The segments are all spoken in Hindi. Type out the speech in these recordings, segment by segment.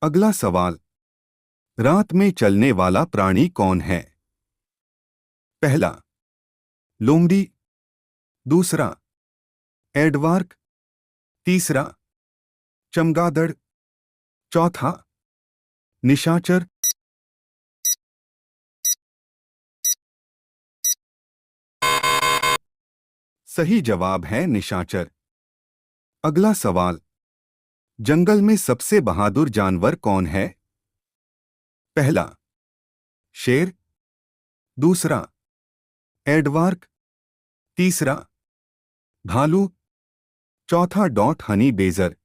अगला सवाल। रात में चलने वाला प्राणी कौन है? पहला लोमड़ी, दूसरा एडवार्क, तीसरा चमगादड़, चौथा निशाचर। सही जवाब है निशाचर। अगला सवाल। जंगल में सबसे बहादुर जानवर कौन है? पहला शेर, दूसरा एडवार्क, तीसरा भालू, चौथा डॉट हनी बेजर।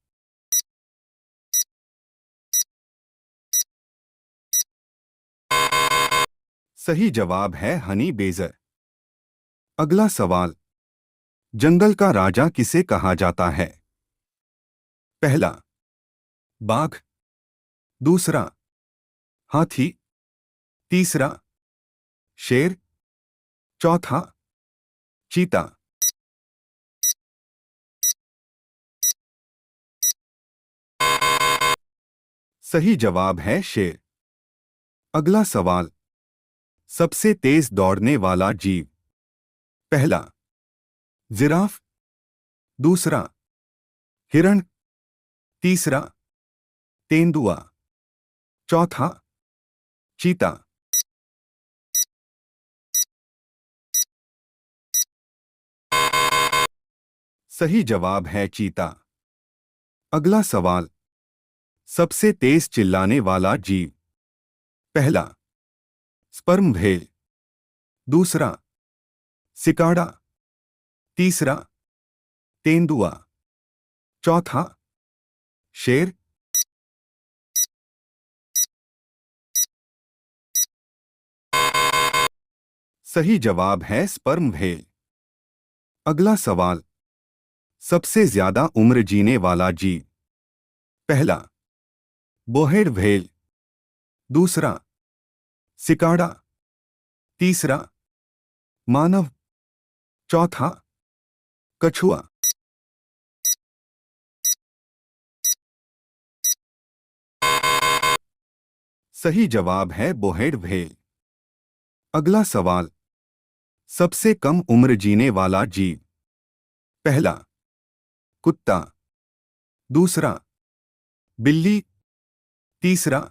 सही जवाब है हनी बेजर। अगला सवाल। जंगल का राजा किसे कहा जाता है? पहला बाघ, दूसरा हाथी, तीसरा शेर, चौथा चीता। सही जवाब है शेर। अगला सवाल। सबसे तेज दौड़ने वाला जीव? पहला जिराफ, दूसरा हिरण, तीसरा तेंदुआ, चौथा चीता। सही जवाब है चीता। अगला सवाल। सबसे तेज चिल्लाने वाला जीव? पहला स्पर्म व्हेल, दूसरा सिकाड़ा, तीसरा तेंदुआ, चौथा शेर। सही जवाब है स्पर्म व्हेल। अगला सवाल। सबसे ज्यादा उम्र जीने वाला जीव? पहला बोहेड व्हेल, दूसरा सिकाड़ा, तीसरा मानव, चौथा कछुआ। सही जवाब है बोहेड व्हेल। अगला सवाल। सबसे कम उम्र जीने वाला जीव? पहला कुत्ता, दूसरा बिल्ली, तीसरा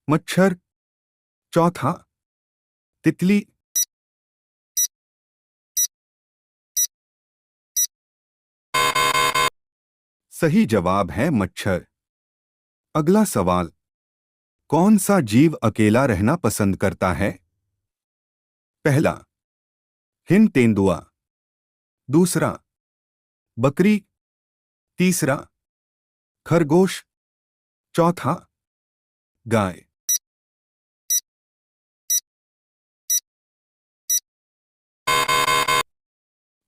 मच्छर, चौथा तितली। सही जवाब है मच्छर। अगला सवाल। कौन सा जीव अकेला रहना पसंद करता है? पहला हिम तेंदुआ, दूसरा बकरी, तीसरा खरगोश, चौथा गाय।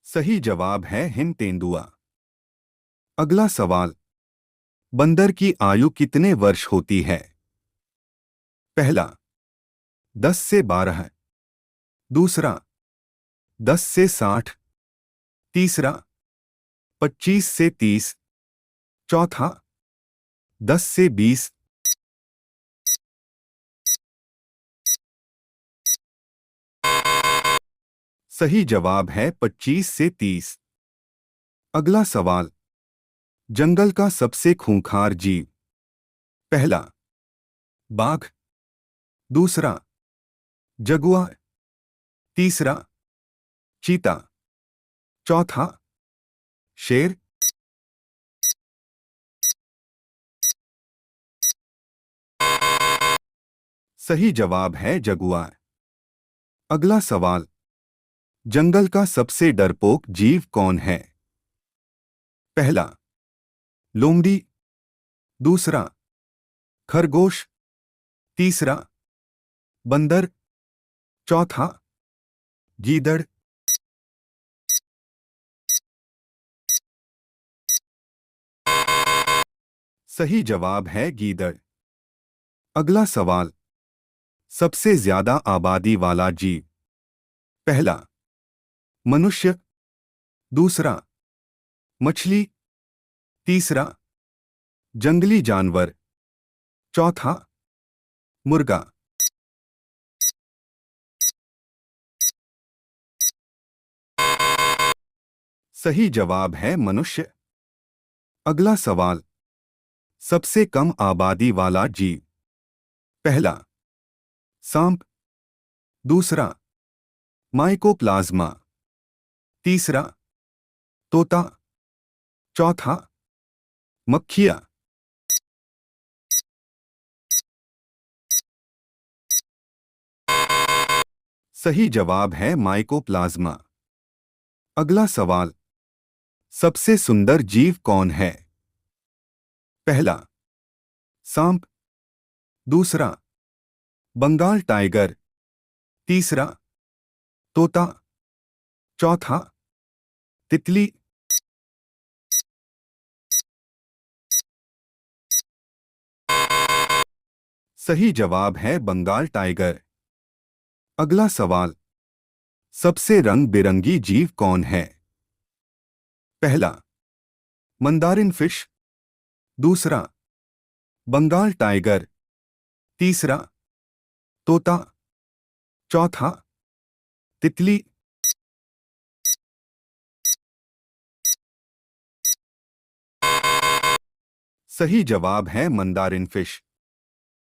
सही जवाब है हिम तेंदुआ। अगला सवाल। बंदर की आयु कितने वर्ष होती है? पहला 10 से 12, दूसरा 10 से 60, तीसरा 25 से 30, चौथा 10 से 20। सही जवाब है 25 से 30। अगला सवाल। जंगल का सबसे खूंखार जीव? पहला बाघ, दूसरा जगुआर, तीसरा चीता, चौथा शेर। सही जवाब है जगुआर। अगला सवाल। जंगल का सबसे डरपोक जीव कौन है? पहला लोमड़ी, दूसरा खरगोश, तीसरा बंदर, चौथा गीदड़। सही जवाब है गीदड़। अगला सवाल। सबसे ज्यादा आबादी वाला जीव? पहला मनुष्य, दूसरा मछली, तीसरा जंगली जानवर, चौथा मुर्गा। सही जवाब है मनुष्य। अगला सवाल, सबसे कम आबादी वाला जीव। पहला सांप, दूसरा माइकोप्लाज्मा, तीसरा तोता, चौथा मक्खियाँ। सही जवाब है माइकोप्लाज्मा। अगला सवाल, सबसे सुंदर जीव कौन है? पहला सांप, दूसरा बंगाल टाइगर, तीसरा तोता, चौथा तितली। सही जवाब है बंगाल टाइगर। अगला सवाल, सबसे रंग बिरंगी जीव कौन है? पहला मंदारिन फिश, दूसरा बंगाल टाइगर, तीसरा तोता, चौथा तितली। सही जवाब है मंदारिन फिश।